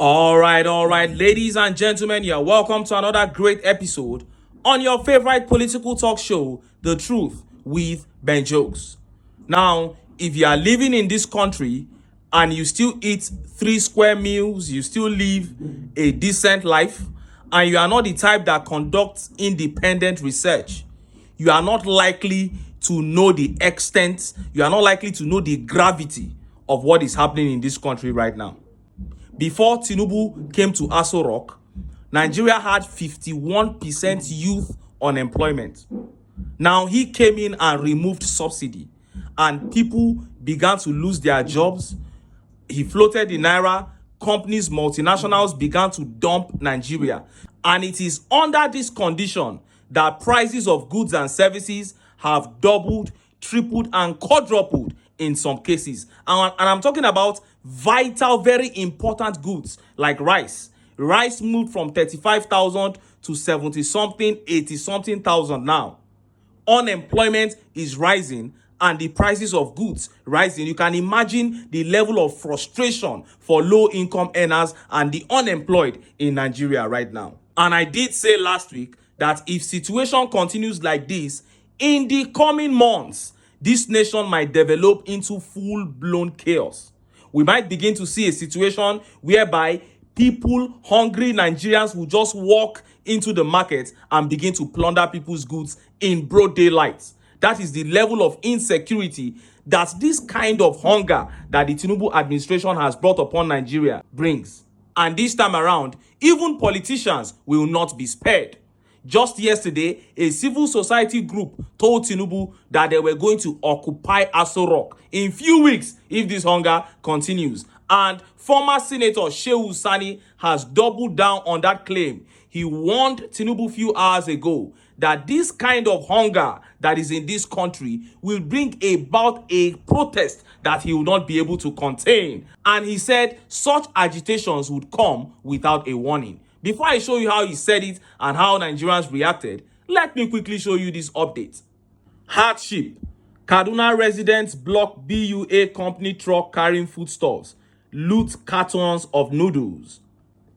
All right, ladies and gentlemen, you're welcome to another great episode on your favorite political talk show, The Truth with Ben Jokes. Now, if you are living in this country and you still eat 3 square meals, you still live a decent life, and you are not the type that conducts independent research, you are not likely to know the extent, you are not likely to know the gravity of what is happening in this country right now. Before TINUBU came to Aso Rock, Nigeria had 51% youth unemployment. Now he came in and removed subsidy, and people began to lose their jobs. He floated the naira. Companies, multinationals began to dump Nigeria. And it is under this condition that prices of goods and services have doubled, tripled, and quadrupled in some cases. And I'm talking about vital, very important goods like rice. Rice moved from 35,000 to 70 something, 80 something thousand now. Unemployment is rising and the prices of goods rising. You can imagine the level of frustration for low-income earners and the unemployed in Nigeria right now. And I did say last week that if situation continues like this, in the coming months, this nation might develop into full-blown chaos. We might begin to see a situation whereby people, hungry Nigerians, will just walk into the market and begin to plunder people's goods in broad daylight. That is the level of insecurity that this kind of hunger that the TINUBU administration has brought upon Nigeria brings. And this time around, even politicians will not be spared. Just yesterday, a civil society group told TINUBU that they were going to occupy Aso Rock in few weeks if this hunger continues. And former Senator Shehu Sani has doubled down on that claim. He warned TINUBU few hours ago that this kind of hunger that is in this country will bring about a protest that he will not be able to contain. And he said such agitations would come without a warning. Before I show you how he said it and how Nigerians reacted, let me quickly show you this update. Hardship. Kaduna residents block BUA company truck carrying foodstuffs, loot cartons of noodles.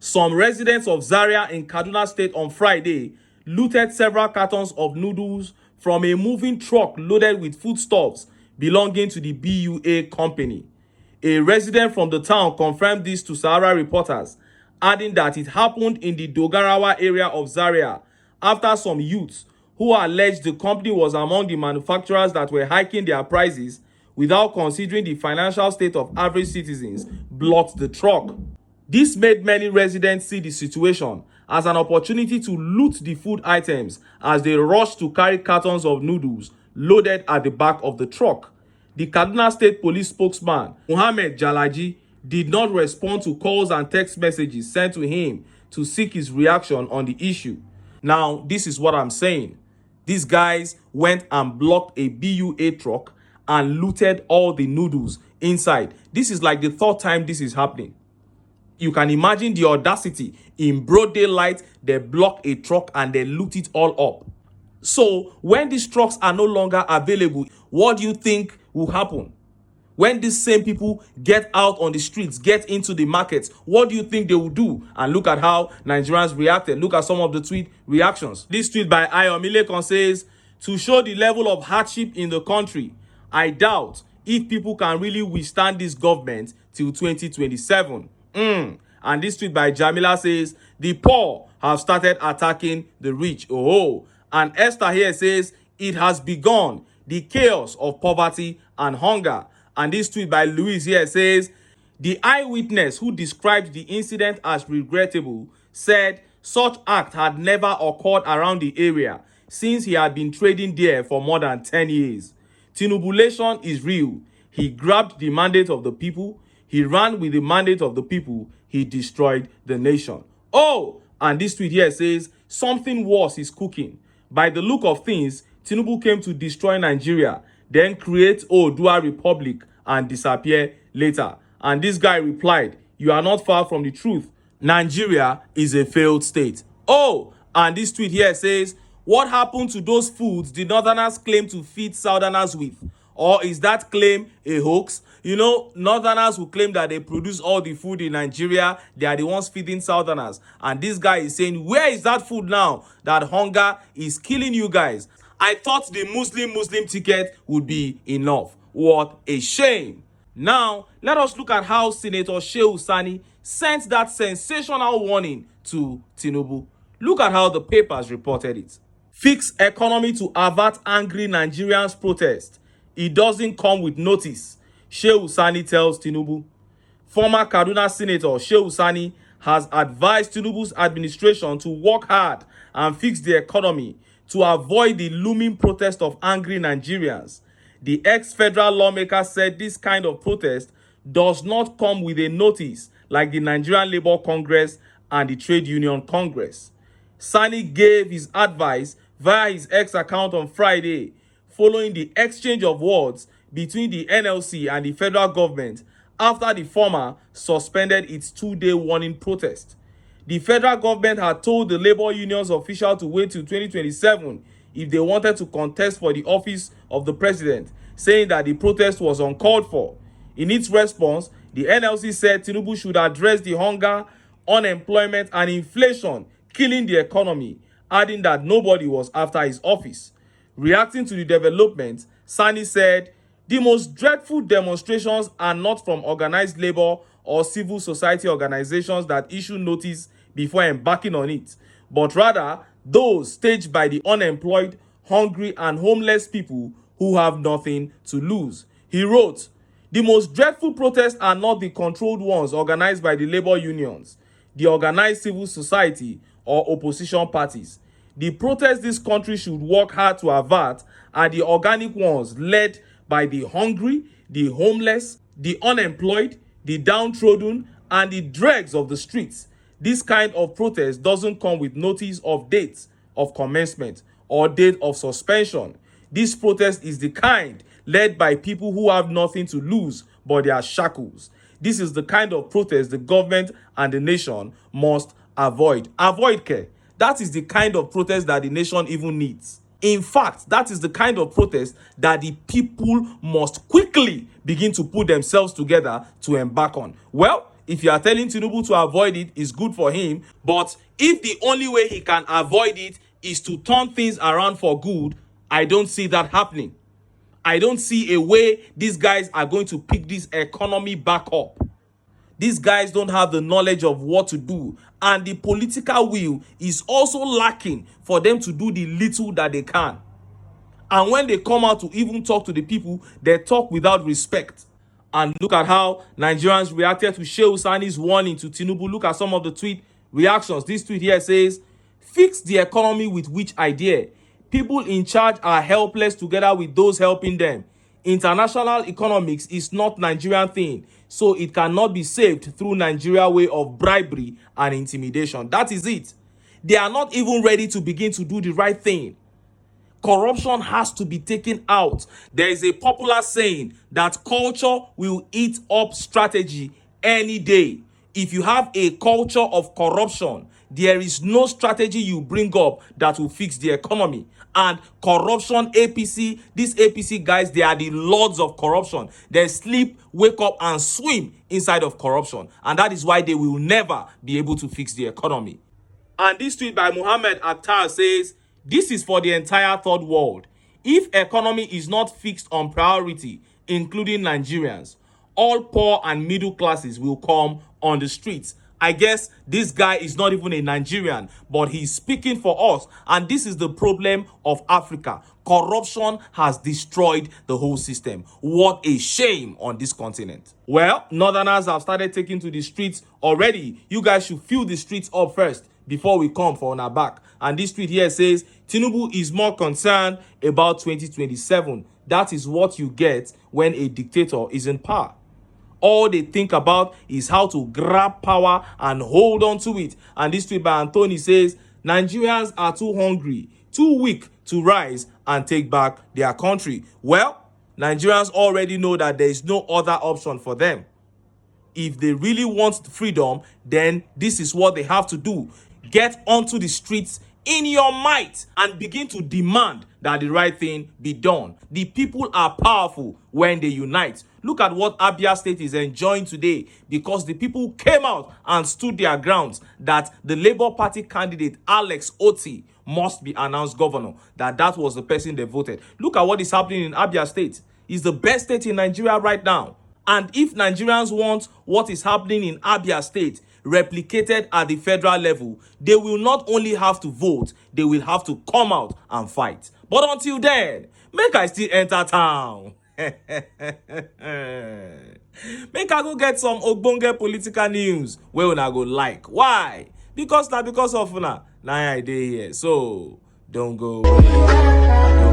Some residents of Zaria in Kaduna State on Friday looted several cartons of noodles from a moving truck loaded with foodstuffs belonging to the BUA company. A resident from the town confirmed this to Sahara reporters, adding that it happened in the Dogarawa area of Zaria after some youths who alleged the company was among the manufacturers that were hiking their prices without considering the financial state of average citizens blocked the truck. This made many residents see the situation as an opportunity to loot the food items as they rushed to carry cartons of noodles loaded at the back of the truck. The Kaduna State Police spokesman, Muhammad Jalaji, did not respond to calls and text messages sent to him to seek his reaction on the issue. Now, this is what I'm saying. These guys went and blocked a BUA truck and looted all the noodles inside. This is like the third time this is happening. You can imagine the audacity. In broad daylight, they block a truck and they loot it all up. So when these trucks are no longer available, what do you think will happen? When these same people get out on the streets, get into the markets, what do you think they will do? And look at how Nigerians reacted. Look at some of the tweet reactions. This tweet by Ayomilekon says, to show the level of hardship in the country, I doubt if people can really withstand this government till 2027. And this tweet by Jamila says, the poor have started attacking the rich. Oh, and Esther here says, it has begun, the chaos of poverty and hunger. And this tweet by Louise here says, the eyewitness who described the incident as regrettable said such act had never occurred around the area since he had been trading there for more than 10 years. Tinubulation is real. He grabbed the mandate of the people. He ran with the mandate of the people. He destroyed the nation. Oh, and this tweet here says, something worse is cooking. By the look of things, TINUBU came to destroy Nigeria, then create Oodua Republic and disappear later. And this guy replied, you are not far from the truth. Nigeria is a failed state. Oh, and this tweet here says, what happened to those foods the Northerners claim to feed Southerners with? Or is that claim a hoax? You know, northerners will claim that they produce all the food in Nigeria. They are the ones feeding southerners. And this guy is saying, where is that food now that hunger is killing you guys? I thought the Muslim ticket would be enough. What a shame. Now, let us look at how Senator Shehu Sani sent that sensational warning to Tinubu. Look at how the papers reported it. Fix economy to avert angry Nigerians protest. It doesn't come with notice, Shehu Sani tells Tinubu. Former Kaduna Senator Shehu Sani has advised Tinubu's administration to work hard and fix the economy to avoid the looming protest of angry Nigerians. The ex-federal lawmaker said this kind of protest does not come with a notice like the Nigerian Labour Congress and the Trade Union Congress. Sani gave his advice via his X account on Friday, following the exchange of words between the NLC and the federal government after the former suspended its two-day warning protest. The federal government had told the labor unions official to wait till 2027 if they wanted to contest for the office of the president, saying that the protest was uncalled for. In its response, the NLC said Tinubu should address the hunger, unemployment, and inflation killing the economy, adding that nobody was after his office. Reacting to the development, Sani said, the most dreadful demonstrations are not from organized labor or civil society organizations that issue notice before embarking on it, but rather those staged by the unemployed, hungry, and homeless people who have nothing to lose. He wrote, the most dreadful protests are not the controlled ones organized by the labor unions, the organized civil society, or opposition parties. The protests this country should work hard to avert are the organic ones led by the hungry, the homeless, the unemployed, the downtrodden, and the dregs of the streets. This kind of protest doesn't come with notice of date of commencement or date of suspension. This protest is the kind led by people who have nothing to lose but their shackles. This is the kind of protest the government and the nation must avoid. Avoid care. That is the kind of protest that the nation even needs. In fact, that is the kind of protest that the people must quickly begin to put themselves together to embark on. Well, if you are telling Tinubu to avoid it, it's good for him. But if the only way he can avoid it is to turn things around for good, I don't see that happening. I don't see a way these guys are going to pick this economy back up. These guys don't have the knowledge of what to do, and the political will is also lacking for them to do the little that they can. And when they come out to even talk to the people, they talk without respect. And look at how Nigerians reacted to Shehu Sani's warning to Tinubu. Look at some of the tweet reactions. This tweet here says, fix the economy with which idea? People in charge are helpless together with those helping them. International economics is not Nigerian thing, so it cannot be saved through Nigeria way of bribery and intimidation. That is it. They are not even ready to begin to do the right thing. Corruption has to be taken out. There is a popular saying that culture will eat up strategy any day. If you have a culture of corruption, there is no strategy you bring up that will fix the economy. And corruption, APC, these APC guys, they are the lords of corruption. They sleep, wake up, and swim inside of corruption. And that is why they will never be able to fix the economy. And this tweet by Muhammad Akhtar says, this is for the entire third world. If economy is not fixed on priority, including Nigerians, all poor and middle classes will come on the streets. I guess this guy is not even a Nigerian, but he's speaking for us. And this is the problem of Africa. Corruption has destroyed the whole system. What a shame on this continent. Well, Northerners have started taking to the streets already. You guys should fill the streets up first before we come for our back. And this tweet here says, Tinubu is more concerned about 2027. That is what you get when a dictator is in power. All they think about is how to grab power and hold on to it. And this tweet by Anthony says, Nigerians are too hungry, too weak to rise and take back their country. Well, Nigerians already know that there is no other option for them. If they really want freedom, then this is what they have to do. Get onto the streets in your might and begin to demand that the right thing be done. The people are powerful when they unite. Look at what Abia State is enjoying today because the people came out and stood their grounds that the Labour Party candidate Alex Oti must be announced governor, that was the person they voted. Look at what is happening in Abia State. It's the best state in Nigeria right now. And if Nigerians want what is happening in Abia State replicated at the federal level, they will not only have to vote, they will have to come out and fight. But until then, make I still enter town. Make I go get some ogbonge political news wey una go like. Why? Because of una. Now I dey here. So don't go away.